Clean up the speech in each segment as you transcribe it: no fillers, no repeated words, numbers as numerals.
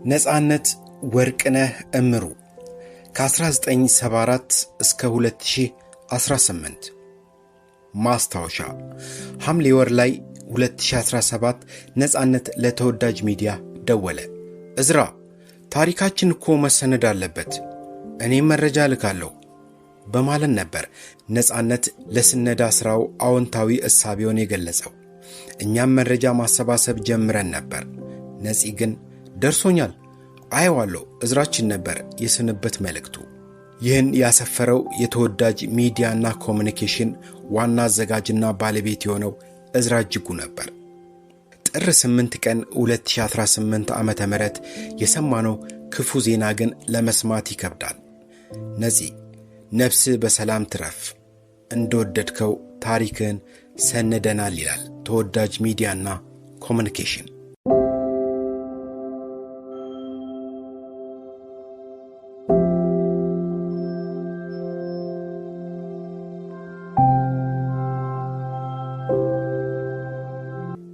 ነጻነት ወርቅነህ እምሩ ከ1974 እስከ 2018 ማስታወሻ ሐምሌ ወር ላይ 2017 ነጻነት ለተወዳጅ ሚዲያ ደወለ። እዝራ ታሪካችን እኮ መሰነድ አለበት፣ እኔም መረጃ ልካለሁ በማለት ነበር ነጻነት ለስነዳ ስራው አዎንታዊ እሳቤውን የገለጸው። እኛም መረጃ ማሰባሰብ ጀምረን ነበር። ነፂ ግን ደርሶኛል አይዋለው እዝራችን ነበር የስንበት መልእክቱ። ይህን ያሰፈረው የተወዳጅ ሚዲያና ኮሙኒኬሽን ዋና አዘጋጅና ባለቤት የሆነው እዝራ እጅጉ ነበር። ጥር 8 ቀን 2018 ዓመተ ምህረት የሰማነው ክፉ ዜና ግን ለመስማት ይከብዳል። ነፂ ነፍስ በሰላም ትረፍ፣ እንደወደድከው ታሪክን ሰንደናል ይላል ተወዳጅ ሚዲያና ኮሙኒኬሽን።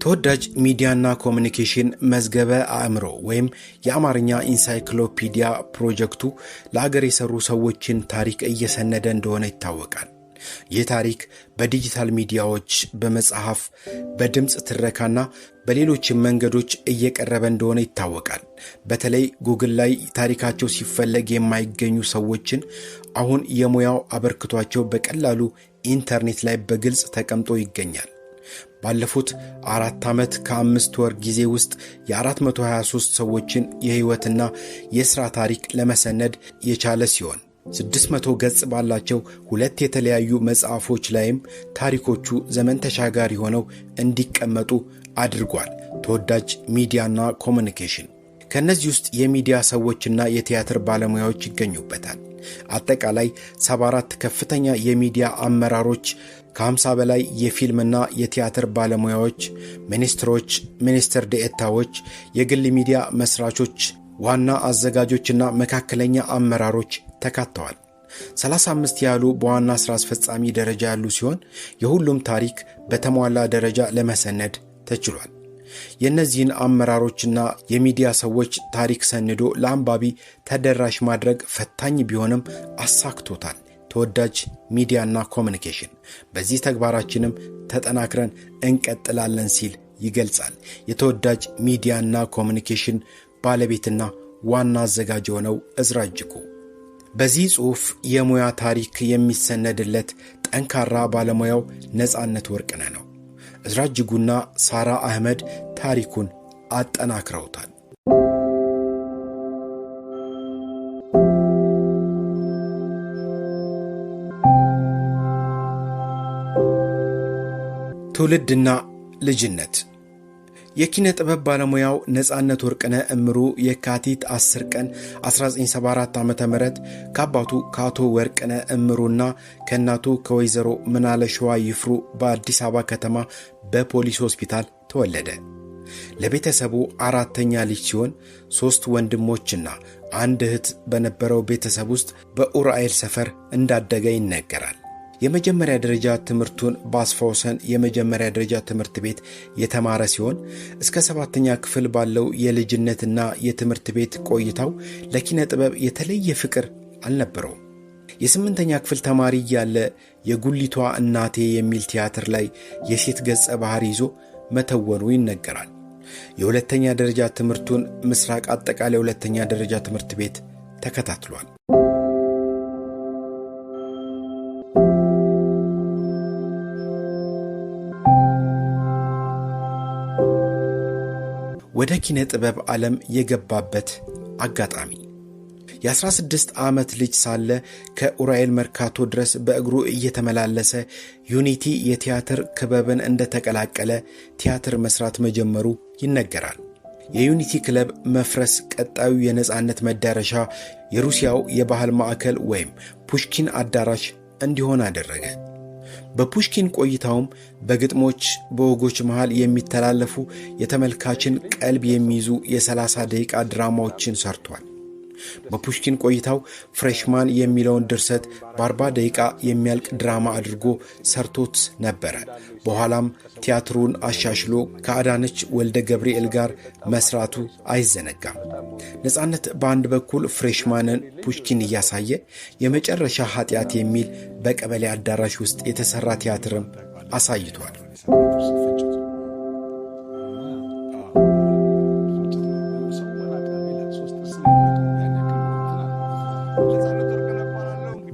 ተወዳጅ ሚዲያና ኮሙኒኬሽን መዝገበ አእምሮ ወይም የአማርኛ ኢንሳይክሎፒዲያ ፕሮጀክቱ ለአገር የሰሩ ሰዎችን ታሪክ እየሰነደ እንደሆነ ይታወቃል። ይህ ታሪክ በዲጂታል ሚዲያዎች፣ በመጽሐፍ፣ በድምፅ ትረካና በሌሎችም መንገዶች እየቀረበ እንደሆነ ይታወቃል። በተለይ ጉግል ላይ ታሪካቸው ሲፈለግ የማይገኙ ሰዎችን አሁን የሙያው አበርክቷቸው በቀላሉ ኢንተርኔት ላይ በግልጽ ተቀምጦ ይገኛል። ባለፉት 4 ዓመት ከ5 ወር ጊዜ ውስጥ የ423 ሰዎችን የህይወትና የሥራ ታሪክ ለመሰነድ የቻለ ሲሆን 600 ገጽ ባላቸው 2 የተለያዩ መጽሐፎች ላይም ታሪኮቹ ዘመን ተሻጋሪ ሆነው እንዲቀመጡ አድርጓል። ተወዳጅ ሚዲያና ኮሙኒኬሽን ከነዚህ ውስጥ የሚዲያ ሰዎችና የቲያትር ባለሙያዎች ይገኙበታል። አጠቃላይ 74 ከፍተኛ የሚዲያ አመራሮች፣ ከ50 በላይ የፊልምና የቲያትር ባለሙያዎች፣ ሚኒስትሮች፣ ሚኒስትር ዴኤታዎች፣ የግል ሚዲያ መስራቾች፣ ዋና አዘጋጆችና መካከለኛ አመራሮች ተካተዋል። 35 ያሉ በዋና ሥራ አስፈጻሚ ደረጃ ያሉ ሲሆን የሁሉም ታሪክ በተሟላ ደረጃ ለመሰነድ ተችሏል። የእነዚህን አመራሮችና የሚዲያ ሰዎች ታሪክ ሰንዶ ለአንባቢ ተደራሽ ማድረግ ፈታኝ ቢሆንም አሳክቶታል ተወዳጅ ሚዲያና ኮሙኒኬሽን። በዚህ ተግባራችንም ተጠናክረን እንቀጥላለን ሲል ይገልጻል የተወዳጅ ሚዲያና ኮሙኒኬሽን ባለቤትና ዋና አዘጋጅ የሆነው እዝራ እጅጉ። በዚህ ጽሑፍ የሙያ ታሪክ የሚሰነድለት ጠንካራ ባለሙያው ነጻነት ወርቅነህ ነው። እዝራ እጅጉና ሳራ አህመድ ታሪኩን አጠናክረውታል። ትውልድና ልጅነት የኪነ ጥበብ ባለሙያው ነጻነት ወርቅነህ እምሩ የካቲት 10 ቀን 1974 ዓ.ም ከአባቱ ከአቶ ወርቅነህ እምሩና ከእናቱ ከወይዘሮ ምናለሸዋ ይፍሩ በአዲስ አበባ ከተማ በፖሊስ ሆስፒታል ተወለደ። ለቤተሰቡ 4ኛ ልጅ ሲሆን 3 ወንድሞችና 1 እህት በነበረው ቤተሰብ ውስጥ በኡራኤል ሰፈር እንዳደገ ይነገራል። የመጀመሪያ ደረጃ ትምህርቱን በአስፋውሰን የመጀመሪያ ደረጃ ትምህርት ቤት የተማረ ሲሆን እስከ 7ኛ ክፍል ባለው የልጅነትና የትምህርት ቤት ቆይታው ለኪነ ጥበብ የተለየ ፍቅር አልነበረውም። የ8ኛ ክፍል ተማሪ ያለ የጉሊቷ እናቴ የሚል ቲያትር ላይ የሴት ገጸ ባህሪ ይዞ መተወኑ ይነገራል። የሁለተኛ ደረጃ ትምህርቱን ምስራቅ አጠቃላይ ሁለተኛ ደረጃ ትምህርት ቤት ተከታትሏል። ወደ ኪነ ጥበብ ዓለም የገባበት አጋጣሚ የ16 ዓመት ልጅ ሳለ ከኡራኤል መርካቶ ድረስ በእግሩ እየተመላለሰ ዩኒቲ የቲያትር ክበብን እንደተቀላቀለ ቲያትር መስራት መጀመሩ ይነገራል። የዩኒቲ ክለብ መፍረስ ቀጣዩ የነጻነት መዳረሻ የሩሲያው የባህል ማዕከል ወይም ፑሽኪን አዳራሽ እንዲሆን አደረገ። በፑሽኪን ቆይታውም በግጥሞች በወጎች መሃል የሚተላለፉ የተመልካችን ቀልብ የሚይዙ የ30 ደቂቃ ድራማዎችን ሰርቷል። በፑሽኪን ቆይታው ፍሬሽማን የሚለውን ድርሰት በ40 ደቂቃ የሚያልቅ ድራማ አድርጎ ሰርቶት ነበረ። በኋላም ቲያትሩን አሻሽሎ ከአዳነች ወልደ ገብርኤል ጋር መስራቱ አይዘነጋም። ነጻነት በአንድ በኩል ፍሬሽማንን ፑሽኪን እያሳየ የመጨረሻ ኃጢአት የሚል በቀበሌ አዳራሽ ውስጥ የተሰራ ቲያትርም አሳይቷል።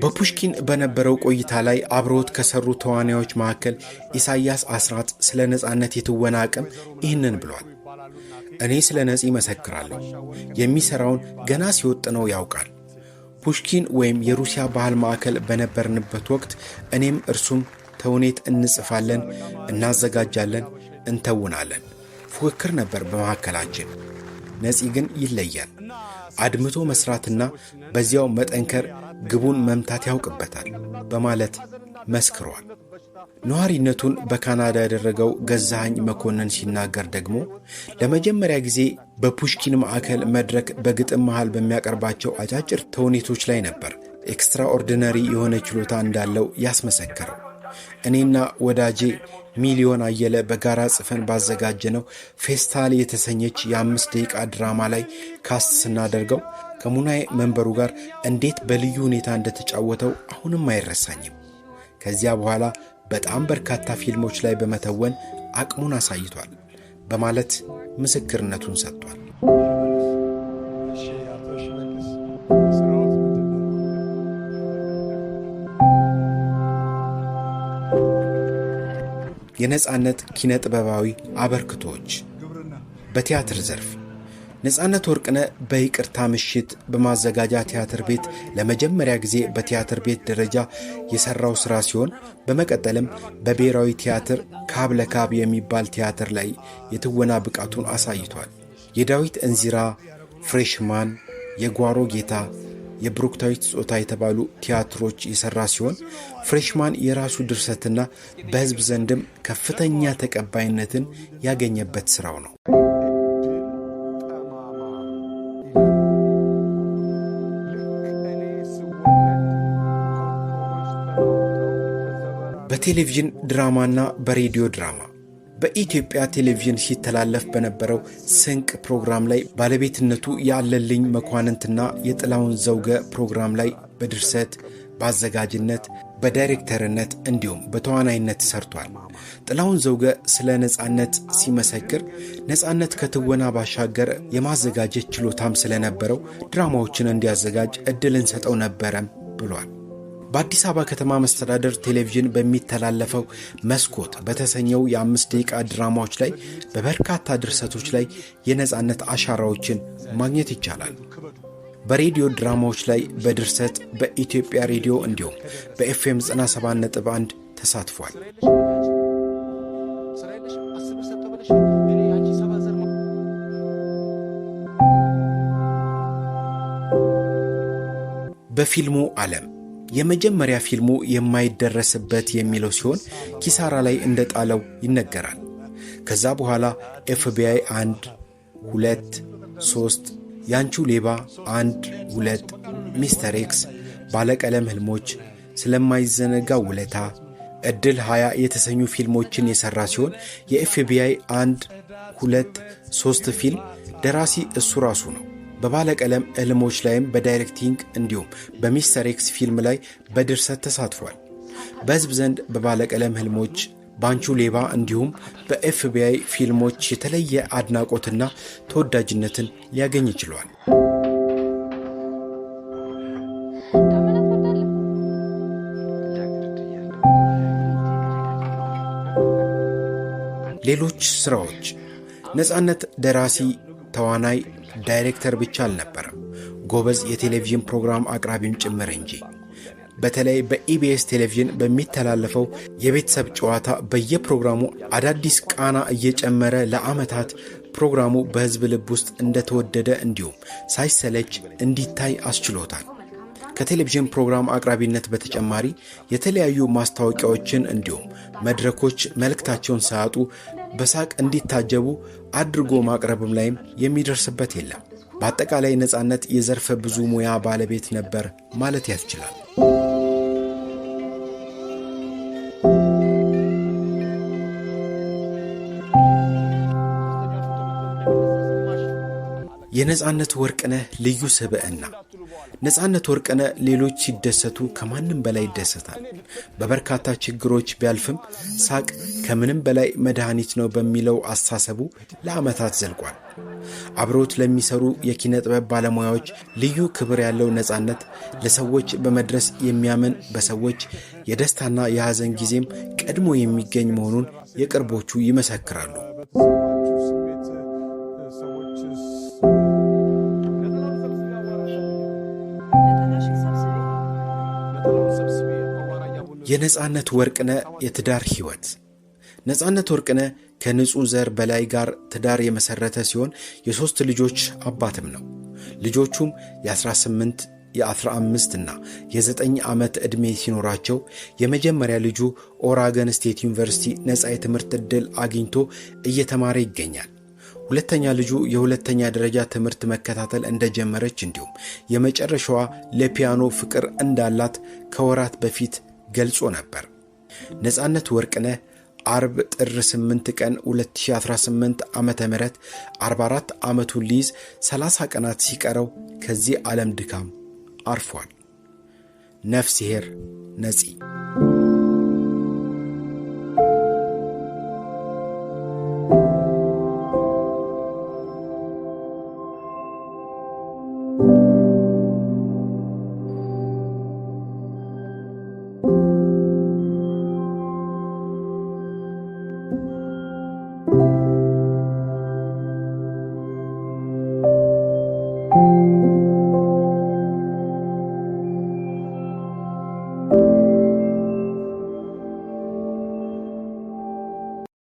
በፑሽኪን በነበረው ቆይታ ላይ አብሮት ከሰሩ ተዋናዮች መካከል ኢሳያስ አስራት ስለ ነጻነት የትወና አቅም ይህንን ብሏል። እኔ ስለ ነፂ መሰክራለሁ። የሚሰራውን ገና ሲወጥነው ያውቃል። ፑሽኪን ወይም የሩሲያ ባህል ማዕከል በነበርንበት ወቅት እኔም እርሱም ተውኔት እንጽፋለን፣ እናዘጋጃለን፣ እንተውናለን። ፉክክር ነበር በመካከላችን። ነፂ ግን ይለያል። አድምቶ መስራትና በዚያው መጠንከር ግቡን መምታት ያውቅበታል በማለት መስክሯል። ነዋሪነቱን በካናዳ ያደረገው ገዛኸኝ መኮንን ሲናገር ደግሞ ለመጀመሪያ ጊዜ በፑሽኪን ማዕከል መድረክ በግጥም መሃል በሚያቀርባቸው አጫጭር ተውኔቶች ላይ ነበር ኤክስትራኦርዲነሪ የሆነ ችሎታ እንዳለው ያስመሰከረው። እኔና ወዳጄ ሚሊዮን አየለ በጋራ ጽፈን ባዘጋጀነው ፌስታል የተሰኘች የ5 ደቂቃ ድራማ ላይ ካስት ስናደርገው ከሙናዬ መንበሩ ጋር እንዴት በልዩ ሁኔታ እንደተጫወተው አሁንም አይረሳኝም። ከዚያ በኋላ በጣም በርካታ ፊልሞች ላይ በመተወን አቅሙን አሳይቷል በማለት ምስክርነቱን ሰጥቷል። የነጻነት ኪነ ጥበባዊ አበርክቶች በቲያትር ዘርፍ ነጻነት ወርቅነህ በይቅርታ ምሽት በማዘጋጃ ቲያትር ቤት ለመጀመሪያ ጊዜ በቲያትር ቤት ደረጃ የሰራው ስራ ሲሆን በመቀጠልም በብሔራዊ ቲያትር ካብ ለካብ የሚባል ቲያትር ላይ የትወና ብቃቱን አሳይቷል። የዳዊት እንዚራ፣ ፍሬሽማን፣ የጓሮ ጌታ፣ የብሩክታዊት ጾታ የተባሉ ቲያትሮች የሰራ ሲሆን ፍሬሽማን የራሱ ድርሰትና በሕዝብ ዘንድም ከፍተኛ ተቀባይነትን ያገኘበት ስራው ነው። በቴሌቪዥን ድራማና በሬዲዮ ድራማ በኢትዮጵያ ቴሌቪዥን ሲተላለፍ በነበረው ስንቅ ፕሮግራም ላይ ባለቤትነቱ ያለልኝ መኳንንትና የጥላውን ዘውገ ፕሮግራም ላይ በድርሰት በአዘጋጅነት በዳይሬክተርነት እንዲሁም በተዋናይነት ሰርቷል። ጥላውን ዘውገ ስለ ነጻነት ሲመሰክር ነጻነት ከትወና ባሻገር የማዘጋጀት ችሎታም ስለነበረው ድራማዎችን እንዲያዘጋጅ እድልን ሰጠው ነበረም ብሏል። በአዲስ አበባ ከተማ መስተዳደር ቴሌቪዥን በሚተላለፈው መስኮት በተሰኘው የ5 ደቂቃ ድራማዎች ላይ በበርካታ ድርሰቶች ላይ የነጻነት አሻራዎችን ማግኘት ይቻላል። በሬዲዮ ድራማዎች ላይ በድርሰት በኢትዮጵያ ሬዲዮ እንዲሁም በኤፍኤም 97.1 ተሳትፏል። በፊልሙ ዓለም የመጀመሪያ ፊልሙ የማይደረስበት የሚለው ሲሆን ኪሳራ ላይ እንደጣለው ይነገራል። ከዛ በኋላ ኤፍቢአይ 1 2 3 ያንቹ ሌባ 1 2 ሚስተር ኤክስ ባለቀለም ህልሞች ስለማይዘነጋ ውለታ እድል 20 የተሰኙ ፊልሞችን የሰራ ሲሆን የኤፍቢአይ 1 2 3 ፊልም ደራሲ እሱ ራሱ ነው። በባለቀለም ህልሞች ላይም በዳይሬክቲንግ እንዲሁም በሚስተር ኤክስ ፊልም ላይ በድርሰት ተሳትፏል። በህዝብ ዘንድ በባለቀለም ህልሞች ባንቹ ሌባ እንዲሁም በኤፍቢአይ ፊልሞች የተለየ አድናቆትና ተወዳጅነትን ሊያገኝ ችሏል። ሌሎች ስራዎች ነጻነት ደራሲ፣ ተዋናይ፣ ዳይሬክተር ብቻ አልነበረም፣ ጎበዝ የቴሌቪዥን ፕሮግራም አቅራቢም ጭምር እንጂ። በተለይ በኢቢኤስ ቴሌቪዥን በሚተላለፈው የቤተሰብ ጨዋታ በየፕሮግራሙ አዳዲስ ቃና እየጨመረ ለዓመታት ፕሮግራሙ በህዝብ ልብ ውስጥ እንደተወደደ እንዲሁም ሳይሰለች እንዲታይ አስችሎታል። ከቴሌቪዥን ፕሮግራም አቅራቢነት በተጨማሪ የተለያዩ ማስታወቂያዎችን እንዲሁም መድረኮች መልእክታቸውን ሳያጡ በሳቅ እንዲታጀቡ አድርጎ ማቅረብም ላይም የሚደርስበት የለም። በአጠቃላይ ነጻነት የዘርፈ ብዙ ሙያ ባለቤት ነበር ማለት ያስችላል። የነጻነት ወርቅነህ ልዩ ስብዕና። ነጻነት ወርቅነህ ሌሎች ሲደሰቱ ከማንም በላይ ይደሰታል። በበርካታ ችግሮች ቢያልፍም ሳቅ ከምንም በላይ መድኃኒት ነው በሚለው አስተሳሰቡ ለዓመታት ዘልቋል። አብሮት ለሚሰሩ የኪነ ጥበብ ባለሙያዎች ልዩ ክብር ያለው ነጻነት ለሰዎች በመድረስ የሚያምን በሰዎች የደስታና የሐዘን ጊዜም ቀድሞ የሚገኝ መሆኑን የቅርቦቹ ይመሰክራሉ። የነጻነት ወርቅነህ የትዳር ሕይወት። ነጻነት ወርቅነህ ከንጹህ ዘር በላይ ጋር ትዳር የመሰረተ ሲሆን የ3 ልጆች አባትም ነው። ልጆቹም የ18 የ15 እና የ9 ዓመት ዕድሜ ሲኖራቸው የመጀመሪያ ልጁ ኦራገን ስቴት ዩኒቨርሲቲ ነጻ የትምህርት ዕድል አግኝቶ እየተማረ ይገኛል። ሁለተኛ ልጁ የሁለተኛ ደረጃ ትምህርት መከታተል እንደጀመረች እንዲሁም የመጨረሻዋ ለፒያኖ ፍቅር እንዳላት ከወራት በፊት ገልጾ ነበር። ነጻነት ወርቅነህ አርብ ጥር 8 ቀን 2018 ዓመተ ምህረት 44 ዓመቱን ሊይዝ 30 ቀናት ሲቀረው ከዚህ ዓለም ድካም አርፏል። ነፍስ ይሄር ነጺ